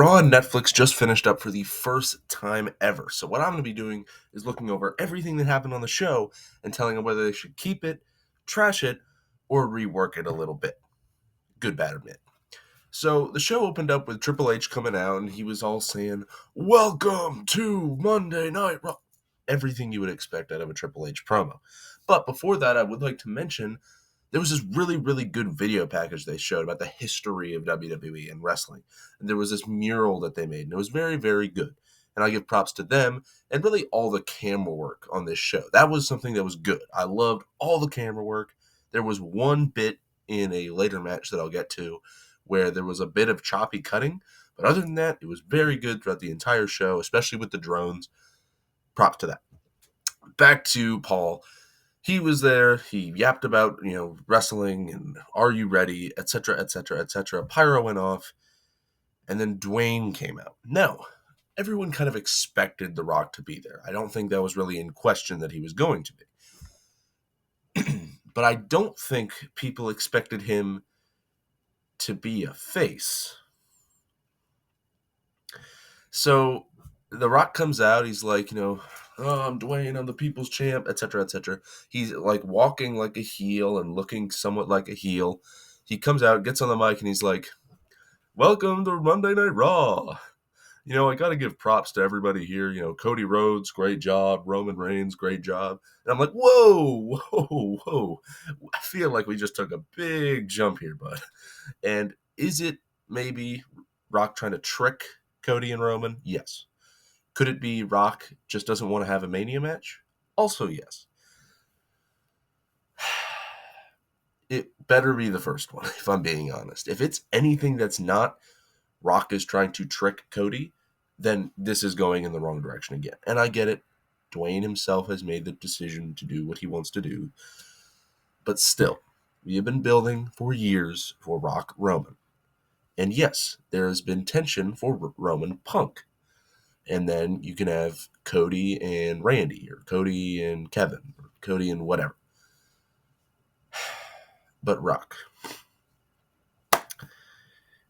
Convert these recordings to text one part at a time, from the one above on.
Raw on Netflix just finished up for the first time ever. So what I'm going to be doing is looking over everything that happened on the show and telling them whether they should keep it, trash it, or rework it a little bit. Good, bad, or mid. So the show opened up with Triple H coming out, and he was all saying, "Welcome to Monday Night Raw." Everything you would expect out of a Triple H promo. But before that, I would like to mention there was this really, really good video package they showed about the history of WWE and wrestling. And there was this mural that they made, and it was very, very good. And I give props to them and really all the camera work on this show. That was something that was good. I loved all the camera work. There was one bit in a later match that I'll get to where there was a bit of choppy cutting. But other than that, it was very good throughout the entire show, especially with the drones. Props to that. Back to Paul. He was there. He yapped about, wrestling and are you ready, etc., etc., etc. Pyro went off, and then Dwayne came out. Now, everyone kind of expected The Rock to be there. I don't think that was really in question that he was going to be. But I don't think people expected him to be a face. So The Rock comes out. He's like, "Oh, I'm Dwayne, I'm the people's champ," etc., etc. He's like walking like a heel and looking somewhat like a heel. He comes out, gets on the mic, and he's like, "Welcome to Monday Night Raw. I got to give props to everybody here. Cody Rhodes, great job. Roman Reigns, great job." And I'm like, whoa, whoa, whoa. I feel like we just took a big jump here, bud. And is it maybe Rock trying to trick Cody and Roman? Yes. Could it be Rock just doesn't want to have a Mania match? Also, yes. It better be the first one, if I'm being honest. If it's anything that's not Rock is trying to trick Cody, then this is going in the wrong direction again. And I get it. Dwayne himself has made the decision to do what he wants to do. But still, we have been building for years for Rock Roman. And yes, there has been tension for Roman Punk. And then you can have Cody and Randy, or Cody and Kevin, or Cody and whatever. But Rock,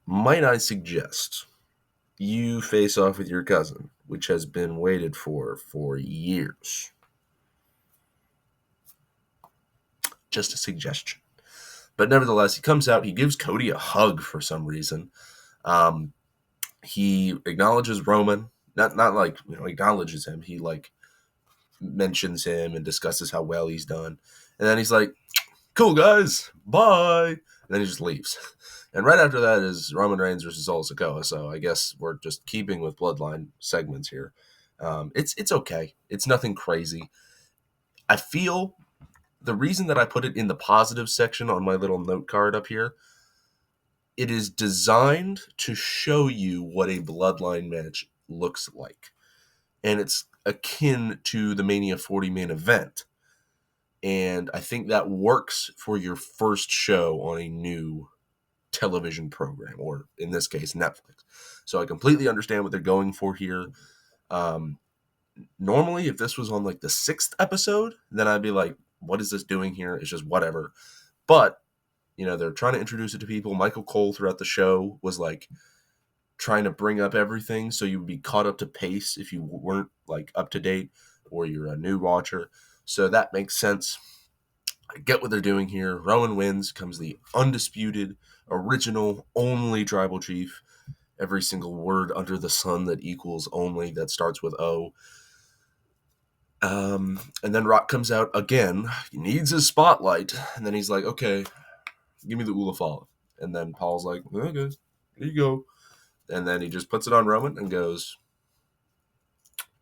might I suggest you face off with your cousin, which has been waited for years? Just a suggestion. But nevertheless, he comes out, he gives Cody a hug for some reason. He acknowledges Roman. Not like, acknowledges him. He, mentions him and discusses how well he's done. And then he's like, "Cool, guys. Bye." And then he just leaves. And right after that is Roman Reigns versus Solo Sikoa. So I guess we're just keeping with Bloodline segments here. It's okay. It's nothing crazy. I feel the reason that I put it in the positive section on my little note card up here, it is designed to show you what a Bloodline match looks like. And it's akin to the Mania 40 main event. And I think that works for your first show on a new television program, or in this case, Netflix. So I completely understand what they're going for here. Normally, if this was on the 6th episode, then I'd be like, what is this doing here? It's just whatever. But, they're trying to introduce it to people. Michael Cole throughout the show was trying to bring up everything so you would be caught up to pace if you weren't up to date or you're a new watcher. So that makes sense. I get what they're doing here. Roman wins, comes the undisputed, original, only tribal chief. Every single word under the sun that equals only, that starts with O. And then Rock comes out again. He needs his spotlight. And then he's like, "Okay, give me the Ulafala." And then Paul's like, "Okay, here you go." And then he just puts it on Roman and goes,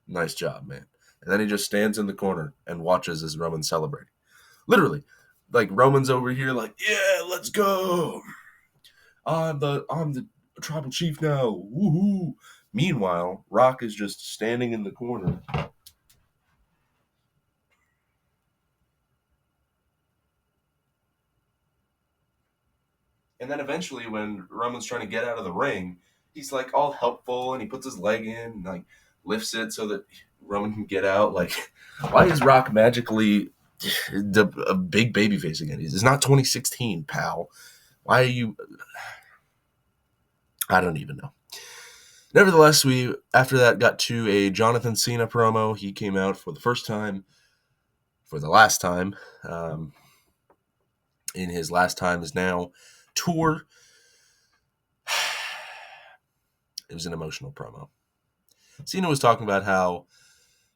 "Nice job, man." And then he just stands in the corner and watches as Roman's celebrating. Literally. Roman's over here "Yeah, let's go. I'm the tribal chief now. Woohoo." Meanwhile, Rock is just standing in the corner. And then eventually when Roman's trying to get out of the ring, he's all helpful and he puts his leg in and lifts it so that Roman can get out. Why is Rock magically a big babyface again? It's not 2016, pal. Why are you... I don't even know. Nevertheless, we after that got to a Jonathan Cena promo. He came out for the first time, for the last time, in his last time is now tour. It was an emotional promo. Cena was talking about how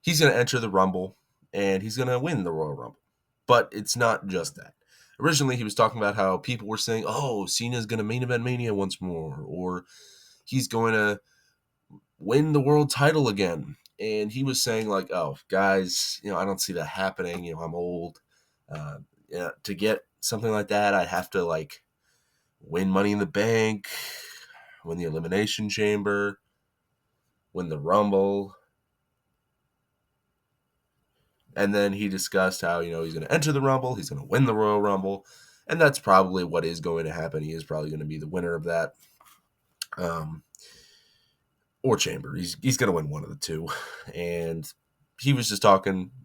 he's going to enter the Rumble and he's going to win the Royal Rumble. But it's not just that. Originally, he was talking about how people were saying, oh, Cena's going to main event Mania once more, or he's going to win the world title again. And he was saying, like, oh, guys, I don't see that happening. I'm old. To get something like that, I'd have to, like, win Money in the Bank, win the Elimination Chamber, win the Rumble. And then he discussed how, he's going to enter the Rumble, he's going to win the Royal Rumble, and that's probably what is going to happen. He is probably going to be the winner of that. Or Chamber. He's going to win one of the two. And he was just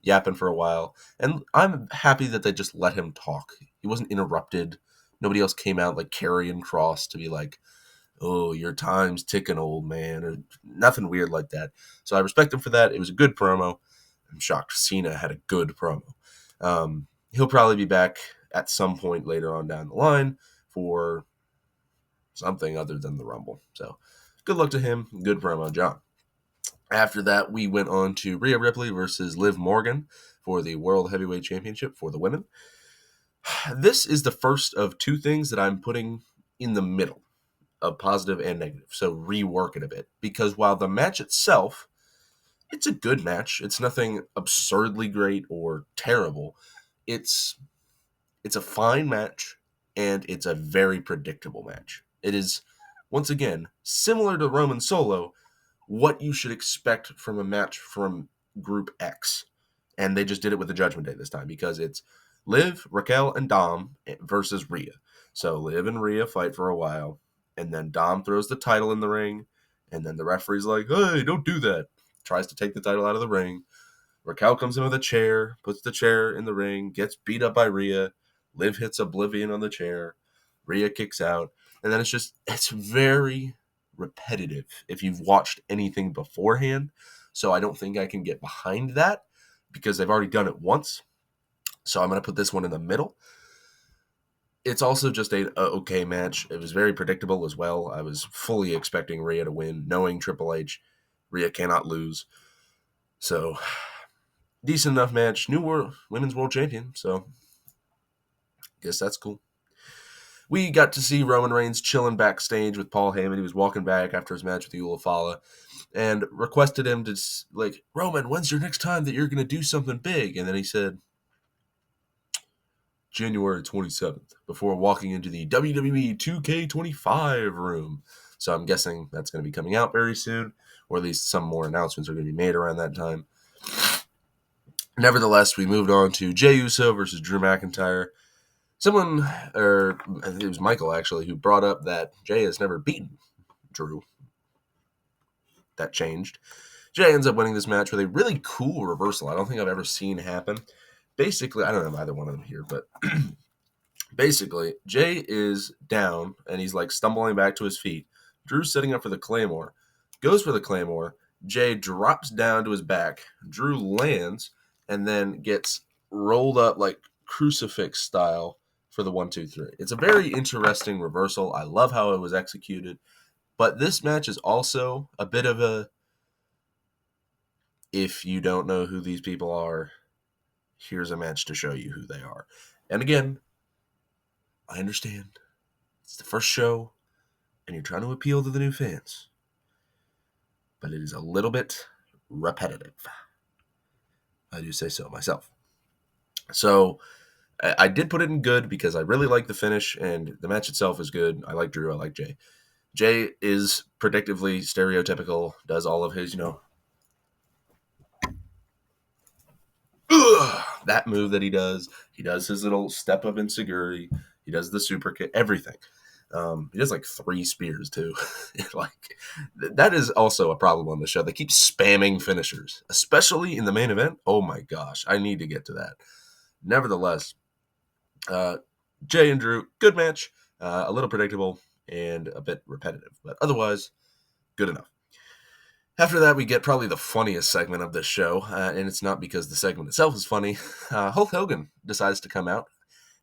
yapping for a while. And I'm happy that they just let him talk. He wasn't interrupted. Nobody else came out like Karrion Kross to be like, oh, your time's ticking, old man, or nothing weird like that. So I respect him for that. It was a good promo. I'm shocked Cena had a good promo. He'll probably be back at some point later on down the line for something other than the Rumble. So good luck to him. Good promo, John. After that, we went on to Rhea Ripley versus Liv Morgan for the World Heavyweight Championship for the women. This is the first of two things that I'm putting in the middle of positive and negative. So rework it a bit. Because while the match itself, it's a good match. It's nothing absurdly great or terrible. It's a fine match, and it's a very predictable match. It is, once again, similar to Roman Solo, what you should expect from a match from Group X. And they just did it with the Judgment Day this time because it's Liv, Raquel, and Dom versus Rhea. So Liv and Rhea fight for a while, and then Dom throws the title in the ring, and then the referee's like, hey, don't do that. Tries to take the title out of the ring. Raquel comes in with a chair, puts the chair in the ring, gets beat up by Rhea. Liv hits Oblivion on the chair. Rhea kicks out. And then it's very repetitive if you've watched anything beforehand. So I don't think I can get behind that because they've already done it once. So I'm going to put this one in the middle. It's also just a okay match. It was very predictable as well. I was fully expecting Rhea to win, knowing Triple H. Rhea cannot lose. So decent enough match. New women's world champion. So guess that's cool. We got to see Roman Reigns chilling backstage with Paul Heyman. He was walking back after his match with Ula Fala and requested him to, like, Roman, when's your next time that you're going to do something big? And then he said, January 27th, before walking into the WWE 2K25 room. So I'm guessing that's going to be coming out very soon, or at least some more announcements are going to be made around that time. Nevertheless, we moved on to Jey Uso versus Drew McIntyre. Someone, or I think it was Michael actually, who brought up that Jey has never beaten Drew. That changed. Jey ends up winning this match with a really cool reversal I don't think I've ever seen happen. Basically, I don't have either one of them here, but basically, Jey is down and he's like stumbling back to his feet. Drew's setting up for the Claymore. Goes for the Claymore. Jey drops down to his back. Drew lands and then gets rolled up like crucifix style for the 1-2-3. It's a very interesting reversal. I love how it was executed. But this match is also a bit of a, if you don't know who these people are, here's a match to show you who they are. And again, I understand. It's the first show, and you're trying to appeal to the new fans. But it is a little bit repetitive. I do say so myself. So I did put it in good because I really like the finish, and the match itself is good. I like Drew. I like Jey. Jey is predictively stereotypical, does all of his, that move that he does. He does his little step of insecurity. He does the super kick, everything. He does like 3 spears too. Like that is also a problem on the show. They keep spamming finishers, especially in the main event. Oh my gosh, I need to get to that. Nevertheless, Jey and Drew, good match. A little predictable and a bit repetitive, but otherwise, good enough. After that, we get probably the funniest segment of this show, and it's not because the segment itself is funny. Hulk Hogan decides to come out.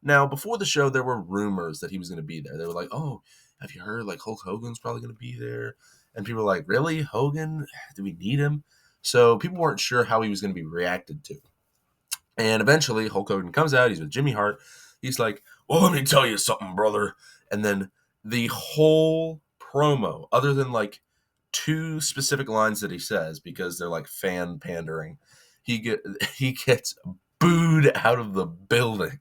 Now, before the show, there were rumors that he was going to be there. They were like, "Oh, have you heard? Like Hulk Hogan's probably going to be there," and people were like, "Really, Hogan? Do we need him?" So people weren't sure how he was going to be reacted to. And eventually, Hulk Hogan comes out. He's with Jimmy Hart. He's like, "Well, let me tell you something, brother." And then the whole promo, other than like two specific lines that he says because they're like fan pandering, he gets booed out of the building.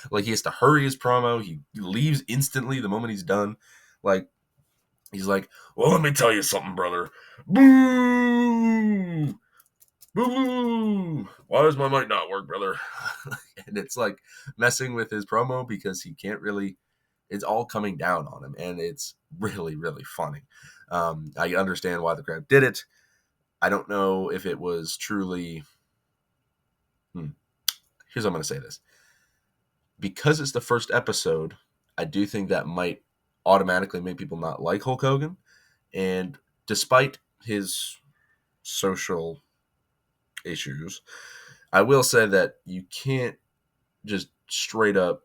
Like he has to hurry his promo. He leaves instantly the moment he's done. Like he's like, "Well, let me tell you something, brother." Boo! Boo! Why does my mic not work, brother? And it's like messing with his promo because he can't really. It's all coming down on him, and it's really, really funny. I understand why the crowd did it. I don't know if it was truly. Here's how I'm going to say this. Because it's the first episode, I do think that might automatically make people not like Hulk Hogan. And despite his social issues, I will say that you can't just straight up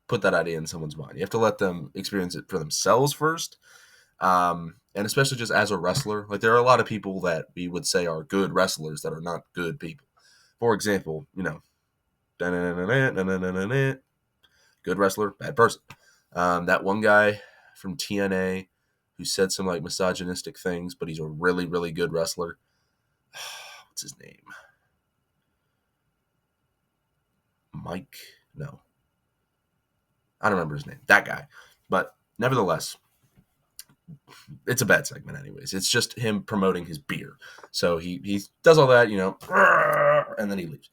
put that idea in someone's mind. You have to let them experience it for themselves first. And especially just as a wrestler, like there are a lot of people that we would say are good wrestlers that are not good people. For example, good wrestler, bad person. That one guy from TNA who said some like misogynistic things, but he's a really, really good wrestler. What's his name? Mike? No. I don't remember his name. That guy. But nevertheless, it's a bad segment anyways. It's just him promoting his beer. So he does all that, and then he leaves.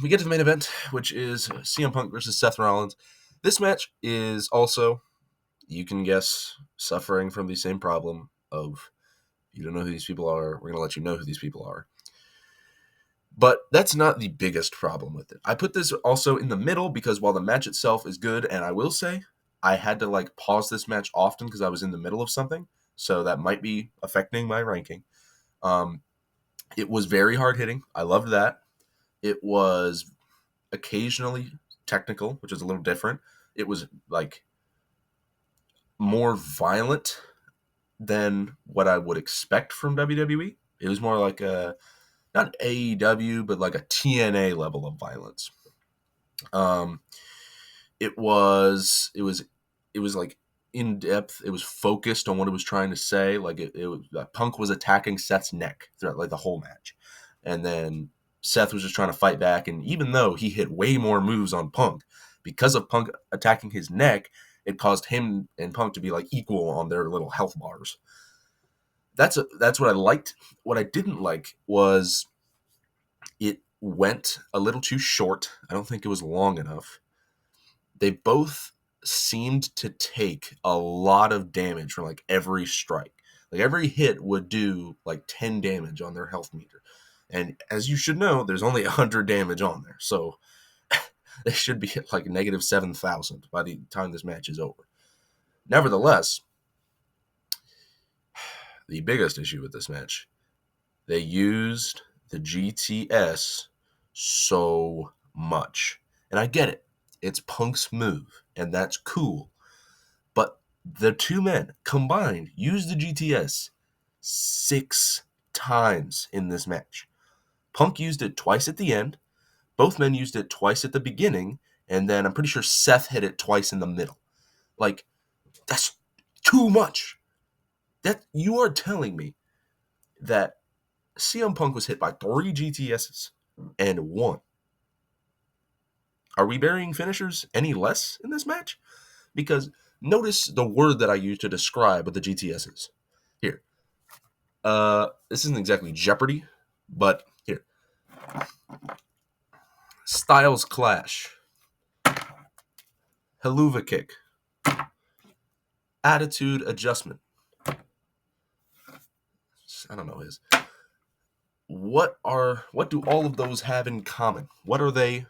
We get to the main event, which is CM Punk versus Seth Rollins. This match is also, you can guess, suffering from the same problem of you don't know who these people are. We're going to let you know who these people are. But that's not the biggest problem with it. I put this also in the middle because while the match itself is good, and I will say, I had to like pause this match often because I was in the middle of something. So that might be affecting my ranking. It was very hard hitting. I loved that. It was occasionally technical, which is a little different. It was like more violent than what I would expect from WWE. It was more like a not AEW, but like a TNA level of violence. It was like in depth. It was focused on what it was trying to say. Like it was Punk was attacking Seth's neck throughout like the whole match, and then Seth was just trying to fight back. And even though he hit way more moves on Punk, because of Punk attacking his neck, it caused him and Punk to be like equal on their little health bars. That's what I liked. What I didn't like was it went a little too short. I don't think it was long enough. They both seemed to take a lot of damage from like every strike. Like every hit would do like 10 damage on their health meter. And as you should know, there's only 100 damage on there. So they should be at like negative 7,000 by the time this match is over. Nevertheless, the biggest issue with this match, they used the GTS so much. And I get it. It's Punk's move, and that's cool. But the two men combined used the GTS 6 times in this match. Punk used it twice at the end. Both men used it twice at the beginning. And then I'm pretty sure Seth hit it twice in the middle. Like, that's too much. That you are telling me that CM Punk was hit by 3 GTSs and won. Are we burying finishers any less in this match? Because notice the word that I used to describe what the GTSs. Here. This isn't exactly Jeopardy, but here. Styles Clash. Helluva Kick. Attitude Adjustment. I don't know his. What do all of those have in common? What are they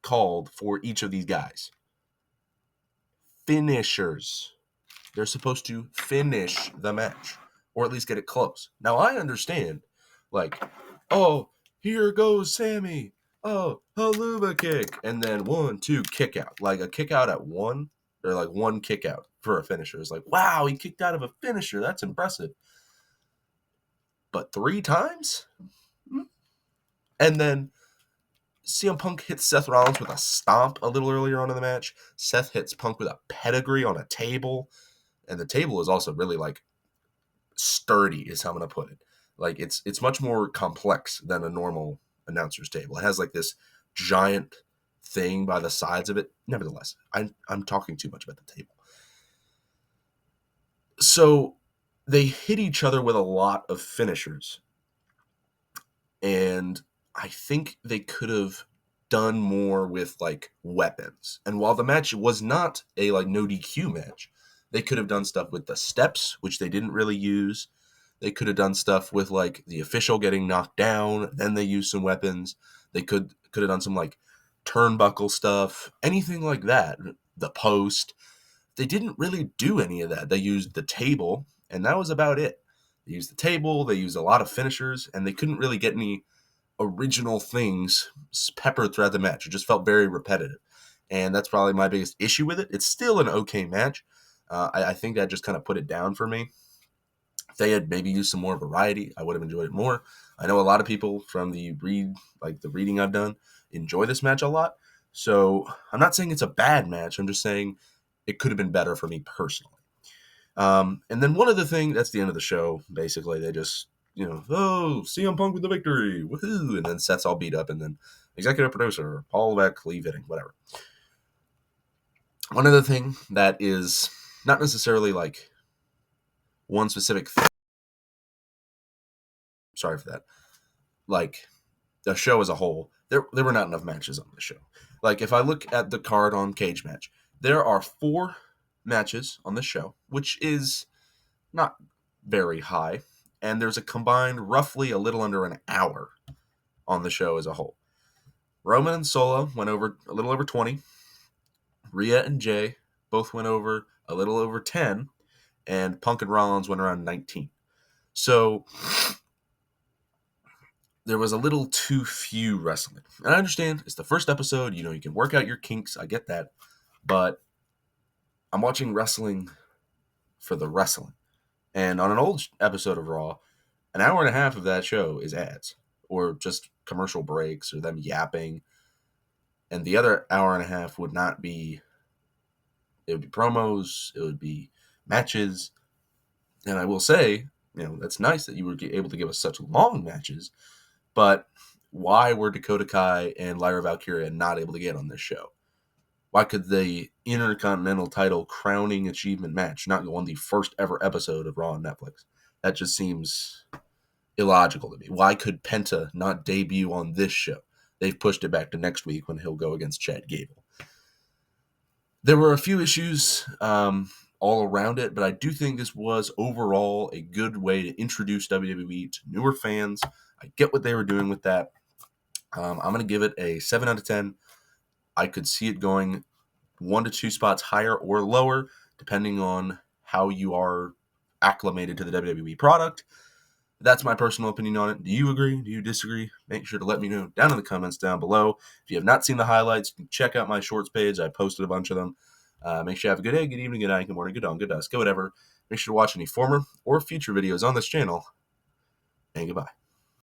called for each of these guys? Finishers. They're supposed to finish the match. or at least get it close. Now, I understand, like, oh, here goes Sammy. Oh, haluva kick. And then 1, 2, kick out. Like a kick out at 1, or like 1 kick out for a finisher. It's like, wow, he kicked out of a finisher. That's impressive. But 3 times? And then CM Punk hits Seth Rollins with a stomp a little earlier on in the match. Seth hits Punk with a pedigree on a table. And the table is also really, like, sturdy is how I'm going to put it. Like, it's much more complex than a normal announcer's table. It has, like, this giant thing by the sides of it. Nevertheless, I'm talking too much about the table. So they hit each other with a lot of finishers. And I think they could have done more with, like, weapons. And while the match was not a, like, no DQ match, they could have done stuff with the steps, which they didn't really use. They could have done stuff with, like, the official getting knocked down, then they used some weapons. They could have done some, like, turnbuckle stuff, anything like that. The post. They didn't really do any of that. They used the table, and that was about it. They used the table, they used a lot of finishers, and they couldn't really get any original things peppered throughout the match. It just felt very repetitive. And that's probably my biggest issue with it. It's still an okay match. I think that just kind of put it down for me. If they had maybe used some more variety, I would have enjoyed it more. I know a lot of people from the reading I've done enjoy this match a lot. So I'm not saying it's a bad match. I'm just saying it could have been better for me personally. And then one other thing, that's the end of the show. Basically, they just, oh, CM Punk with the victory, woohoo! And then Seth's all beat up, and then executive producer, Paul Beck, Lee Vitting, whatever. One other thing that is not necessarily like one specific thing, sorry for that, like the show as a whole, there were not enough matches on the show. Like, if I look at the card on Cage Match, there are 4 matches on the show, which is not very high, and there's a combined roughly a little under an hour on the show as a whole. Roman and Solo went over a little over 20. Rhea and Jay both went over a little over 10, and Punk and Rollins went around 19. So there was a little too few wrestling. And I understand it's the first episode, you can work out your kinks, I get that, but I'm watching wrestling for the wrestling. And on an old episode of Raw, an hour and a half of that show is ads or just commercial breaks or them yapping. And the other hour and a half would not be, it would be promos, it would be matches. And I will say, that's nice that you were able to give us such long matches, but why were Dakota Kai and Lyra Valkyria not able to get on this show? Why could the Intercontinental title crowning achievement match not go on the first ever episode of Raw on Netflix? That just seems illogical to me. Why could Penta not debut on this show? They've pushed it back to next week when he'll go against Chad Gable. There were a few issues all around it, but I do think this was overall a good way to introduce WWE to newer fans. I get what they were doing with that. I'm going to give it a 7 out of 10. I could see it going 1 to 2 spots higher or lower, depending on how you are acclimated to the WWE product. That's my personal opinion on it. Do you agree? Do you disagree? Make sure to let me know down in the comments down below. If you have not seen the highlights, check out my shorts page. I posted a bunch of them. Make sure you have a good day, good evening, good night, good morning, good dawn, good dusk, good whatever. Make sure to watch any former or future videos on this channel. And goodbye.